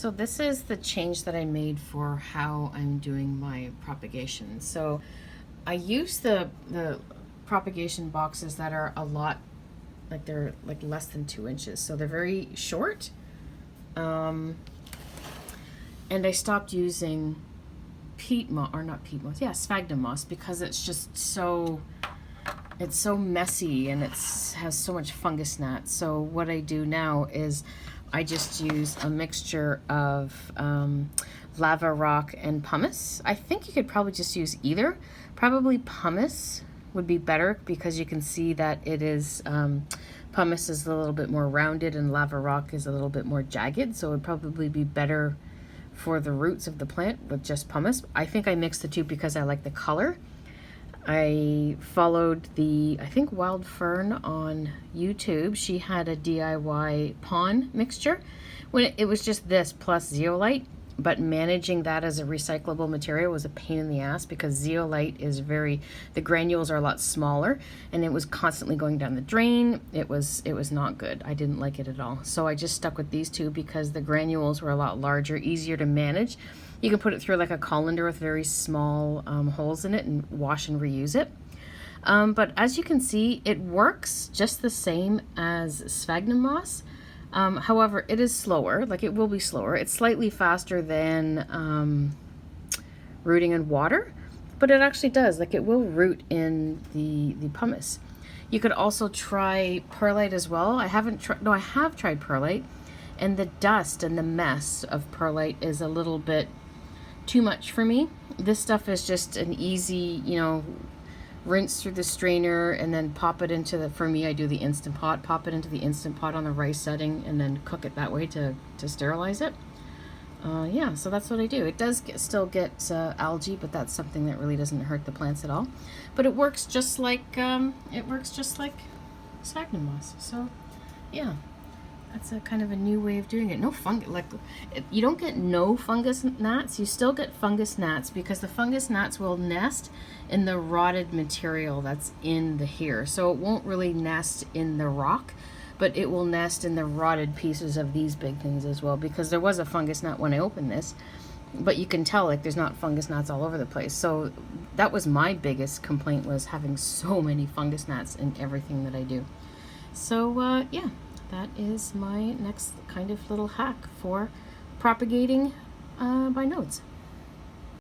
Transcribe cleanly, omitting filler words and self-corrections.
So this is the change that I made for how I'm doing my propagation. So I use the propagation boxes that are a lot, like they're like less than 2 inches. So they're very short. And I stopped using peat moss, or not peat moss, yeah, sphagnum moss, because it's just so, it's so messy and has so much fungus gnats. So what I do now is I just use a mixture of lava rock and pumice. I think you could probably just use either. Probably pumice would be better because you can see that it is, pumice is a little bit more rounded and lava rock is a little bit more jagged. So it would probably be better for the roots of the plant with just pumice. I think I mixed the two because I like the color. I followed I think Wild Fern on YouTube. She had a DIY pond mixture when it was just this plus zeolite, but managing that as a recyclable material was a pain in the ass because zeolite is the granules are a lot smaller and it was constantly going down the drain. It was not good. I didn't like it at all. So I just stuck with these two because the granules were a lot larger, easier to manage. You can put it through like a colander with very small holes in it and wash and reuse it. But as you can see, it works just the same as sphagnum moss. However, it is slower, like it will be slower. It's slightly faster than rooting in water, but it actually does, like it will root in the pumice. You could also try perlite as well. I have tried perlite, and the dust and the mess of perlite is a little bit too much for me. This stuff is just an easy, rinse through the strainer and then pop it into for me, I do the Instant Pot, pop it into the Instant Pot on the rice setting and then cook it that way to sterilize it. Yeah, so that's what I do. It does still get algae, but that's something that really doesn't hurt the plants at all. But it works just like sphagnum moss. So yeah, that's a kind of a new way of doing it. No fungus, you don't get no fungus gnats. You still get fungus gnats because the fungus gnats will nest in the rotted material that's in the hair. So it won't really nest in the rock, but it will nest in the rotted pieces of these big things as well, because there was a fungus gnat when I opened this, but you can tell like there's not fungus gnats all over the place. So that was my biggest complaint, was having so many fungus gnats in everything that I do. So yeah, that is my next kind of little hack for propagating by nodes.